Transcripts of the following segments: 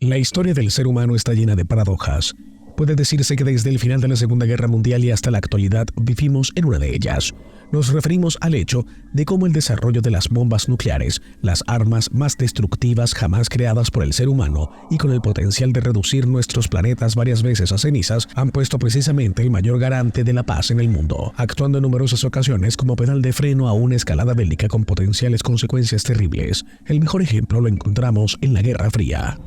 La historia del ser humano está llena de paradojas. Puede decirse que desde el final de la Segunda Guerra Mundial y hasta la actualidad vivimos en una de ellas. Nos referimos al hecho de cómo el desarrollo de las bombas nucleares, las armas más destructivas jamás creadas por el ser humano y con el potencial de reducir nuestros planetas varias veces a cenizas, han puesto precisamente el mayor garante de la paz en el mundo, actuando en numerosas ocasiones como pedal de freno a una escalada bélica con potenciales consecuencias terribles. El mejor ejemplo lo encontramos en la Guerra Fría.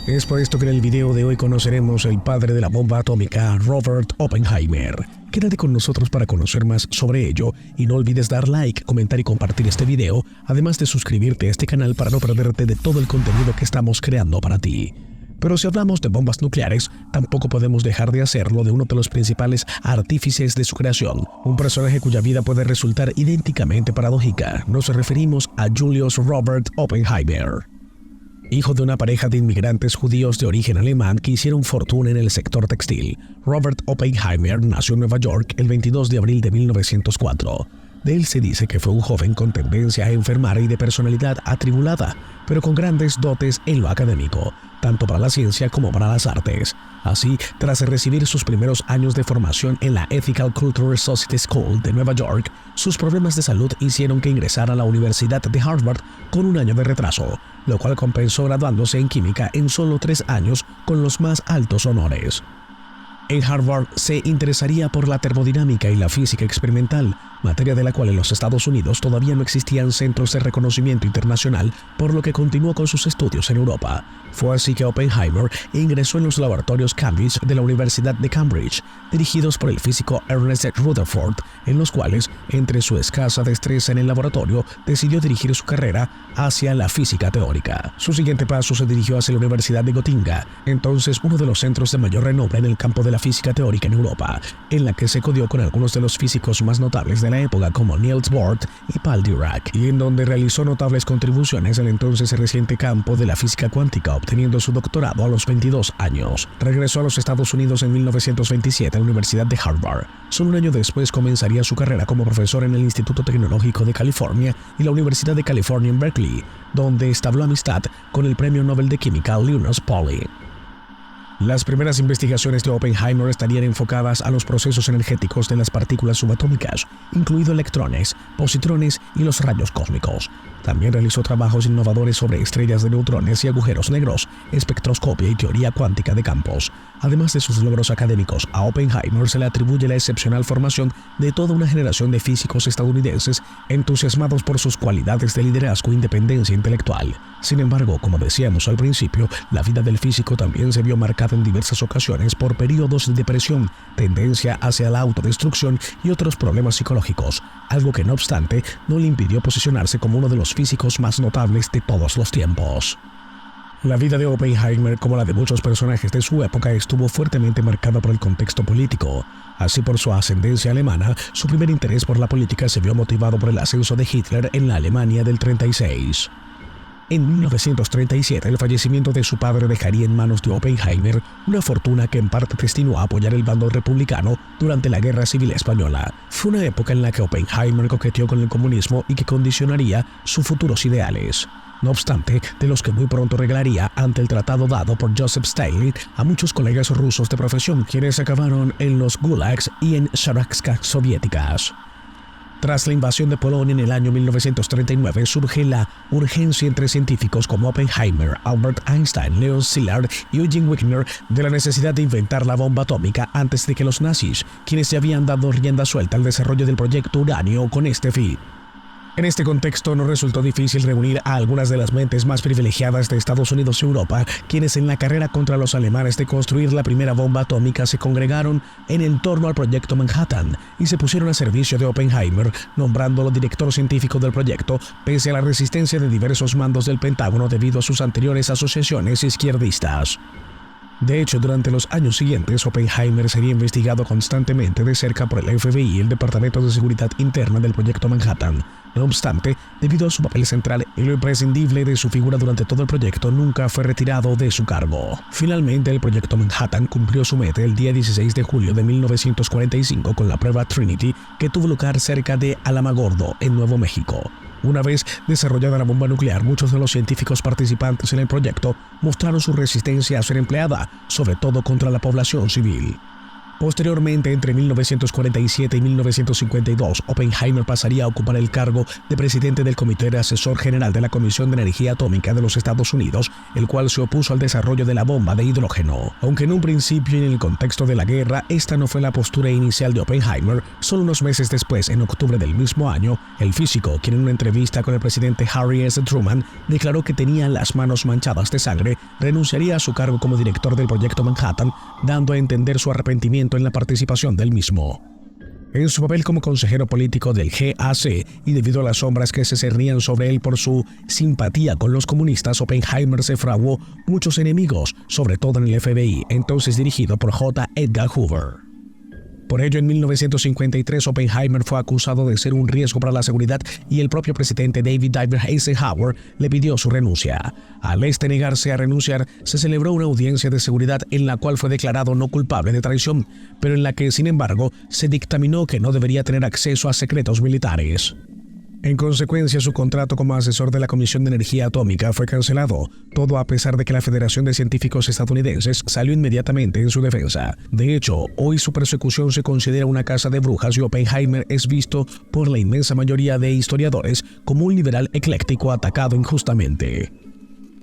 Es por esto que en el video de hoy conoceremos el padre de la bomba atómica, Robert Oppenheimer. Quédate con nosotros para conocer más sobre ello y no olvides dar like, comentar y compartir este video, además de suscribirte a este canal para no perderte de todo el contenido que estamos creando para ti. Pero si hablamos de bombas nucleares, tampoco podemos dejar de hacerlo de uno de los principales artífices de su creación, un personaje cuya vida puede resultar idénticamente paradójica. Nos referimos a Julius Robert Oppenheimer. Hijo de una pareja de inmigrantes judíos de origen alemán que hicieron fortuna en el sector textil, Robert Oppenheimer nació en Nueva York el 22 de abril de 1904. De él se dice que fue un joven con tendencia a enfermar y de personalidad atribulada, pero con grandes dotes en lo académico, tanto para la ciencia como para las artes. Así, tras recibir sus primeros años de formación en la Ethical Cultural Society School de Nueva York, sus problemas de salud hicieron que ingresara a la Universidad de Harvard con un año de retraso, lo cual compensó graduándose en química en solo 3 años con los más altos honores. En Harvard se interesaría por la termodinámica y la física experimental, materia de la cual en los Estados Unidos todavía no existían centros de reconocimiento internacional, por lo que continuó con sus estudios en Europa. Fue así que Oppenheimer ingresó en los laboratorios Cambridge de la Universidad de Cambridge, dirigidos por el físico Ernest Rutherford, en los cuales, entre su escasa destreza en el laboratorio, decidió dirigir su carrera hacia la física teórica. Su siguiente paso se dirigió hacia la Universidad de Gotinga, entonces uno de los centros de mayor renombre en el campo de la física teórica en Europa, en la que se codió con algunos de los físicos más notables de la época como Niels Bohr y Paul Dirac, y en donde realizó notables contribuciones al entonces reciente campo de la física cuántica, obteniendo su doctorado a los 22 años. Regresó a los Estados Unidos en 1927 a la Universidad de Harvard. Solo un año después comenzaría su carrera como profesor en el Instituto Tecnológico de California y la Universidad de California en Berkeley, donde establó amistad con el Premio Nobel de Química Linus Pauling. Las primeras investigaciones de Oppenheimer estarían enfocadas a los procesos energéticos de las partículas subatómicas, incluidos electrones, positrones y los rayos cósmicos. También realizó trabajos innovadores sobre estrellas de neutrones y agujeros negros, espectroscopia y teoría cuántica de campos. Además de sus logros académicos, a Oppenheimer se le atribuye la excepcional formación de toda una generación de físicos estadounidenses entusiasmados por sus cualidades de liderazgo e independencia intelectual. Sin embargo, como decíamos al principio, la vida del físico también se vio marcada en diversas ocasiones por periodos de depresión, tendencia hacia la autodestrucción y otros problemas psicológicos, algo que no obstante no le impidió posicionarse como uno de los físicos más notables de todos los tiempos. La vida de Oppenheimer, como la de muchos personajes de su época, estuvo fuertemente marcada por el contexto político. Así, por su ascendencia alemana, su primer interés por la política se vio motivado por el ascenso de Hitler en la Alemania del 36. En 1937, el fallecimiento de su padre dejaría en manos de Oppenheimer una fortuna que en parte destinó a apoyar el bando republicano durante la Guerra Civil Española. Fue una época en la que Oppenheimer coqueteó con el comunismo y que condicionaría sus futuros ideales. No obstante, de los que muy pronto regalaría ante el tratado dado por Joseph Stalin a muchos colegas rusos de profesión, quienes acabaron en los gulags y en sharakskas soviéticas. Tras la invasión de Polonia en el año 1939, surge la urgencia entre científicos como Oppenheimer, Albert Einstein, Leon Szilard y Eugene Wigner de la necesidad de inventar la bomba atómica antes de que los nazis, quienes ya habían dado rienda suelta al desarrollo del proyecto uranio con este fin. En este contexto no resultó difícil reunir a algunas de las mentes más privilegiadas de Estados Unidos y Europa, quienes en la carrera contra los alemanes de construir la primera bomba atómica se congregaron en torno al proyecto Manhattan y se pusieron a servicio de Oppenheimer, nombrándolo director científico del proyecto, pese a la resistencia de diversos mandos del Pentágono debido a sus anteriores asociaciones izquierdistas. De hecho, durante los años siguientes, Oppenheimer sería investigado constantemente de cerca por el FBI y el Departamento de Seguridad Interna del Proyecto Manhattan. No obstante, debido a su papel central y lo imprescindible de su figura durante todo el proyecto, nunca fue retirado de su cargo. Finalmente, el Proyecto Manhattan cumplió su meta el día 16 de julio de 1945 con la prueba Trinity, que tuvo lugar cerca de Alamogordo, en Nuevo México. Una vez desarrollada la bomba nuclear, muchos de los científicos participantes en el proyecto mostraron su resistencia a ser empleada, sobre todo contra la población civil. Posteriormente, entre 1947 y 1952, Oppenheimer pasaría a ocupar el cargo de presidente del Comité de Asesor General de la Comisión de Energía Atómica de los Estados Unidos, el cual se opuso al desarrollo de la bomba de hidrógeno. Aunque en un principio y en el contexto de la guerra, esta no fue la postura inicial de Oppenheimer, solo unos meses después, en octubre del mismo año, el físico, quien en una entrevista con el presidente Harry S. Truman declaró que tenía las manos manchadas de sangre, renunciaría a su cargo como director del Proyecto Manhattan, dando a entender su arrepentimiento en la participación del mismo. En su papel como consejero político del GAC y debido a las sombras que se cernían sobre él por su simpatía con los comunistas, Oppenheimer se fraguó muchos enemigos, sobre todo en el FBI, entonces dirigido por J. Edgar Hoover. Por ello, en 1953, Oppenheimer fue acusado de ser un riesgo para la seguridad y el propio presidente David Eisenhower le pidió su renuncia. Al negarse a renunciar, se celebró una audiencia de seguridad en la cual fue declarado no culpable de traición, pero en la que, sin embargo, se dictaminó que no debería tener acceso a secretos militares. En consecuencia, su contrato como asesor de la Comisión de Energía Atómica fue cancelado, todo a pesar de que la Federación de Científicos Estadounidenses salió inmediatamente en su defensa. De hecho, hoy su persecución se considera una caza de brujas y Oppenheimer es visto por la inmensa mayoría de historiadores como un liberal ecléctico atacado injustamente.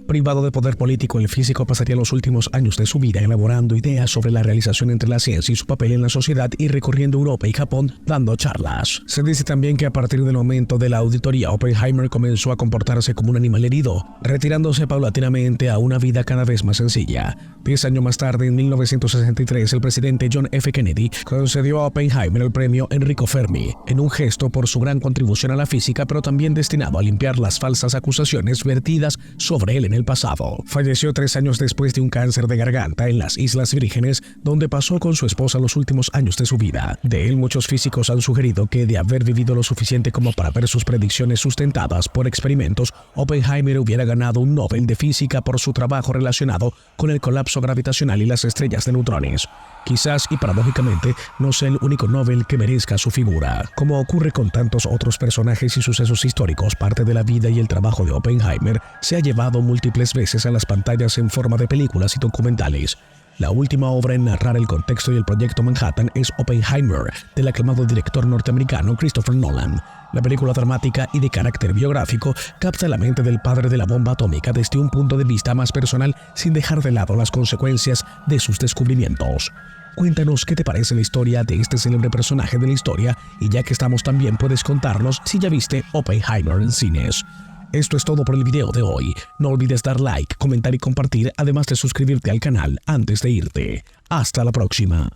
Privado de poder político, el físico pasaría los últimos años de su vida elaborando ideas sobre la realización entre la ciencia y su papel en la sociedad y recorriendo Europa y Japón dando charlas. Se dice también que a partir del momento de la auditoría, Oppenheimer comenzó a comportarse como un animal herido, retirándose paulatinamente a una vida cada vez más sencilla. 10 años más tarde, en 1963, el presidente John F. Kennedy concedió a Oppenheimer el premio Enrico Fermi, en un gesto por su gran contribución a la física, pero también destinado a limpiar las falsas acusaciones vertidas sobre él en el pasado. Falleció 3 años después de un cáncer de garganta en las Islas Vírgenes, donde pasó con su esposa los últimos años de su vida. De él, muchos físicos han sugerido que, de haber vivido lo suficiente como para ver sus predicciones sustentadas por experimentos, Oppenheimer hubiera ganado un Nobel de Física por su trabajo relacionado con el colapso gravitacional y las estrellas de neutrones. Quizás y paradójicamente no sea el único Nobel que merezca su figura. Como ocurre con tantos otros personajes y sucesos históricos, parte de la vida y el trabajo de Oppenheimer se ha llevado múltiples veces a las pantallas en forma de películas y documentales. La última obra en narrar el contexto y el proyecto Manhattan es Oppenheimer, del aclamado director norteamericano Christopher Nolan. La película dramática y de carácter biográfico capta la mente del padre de la bomba atómica desde un punto de vista más personal, sin dejar de lado las consecuencias de sus descubrimientos. Cuéntanos qué te parece la historia de este célebre personaje de la historia, y ya que estamos también puedes contarnos si ya viste Oppenheimer en cines. Esto es todo por el video de hoy. No olvides dar like, comentar y compartir, además de suscribirte al canal antes de irte. Hasta la próxima.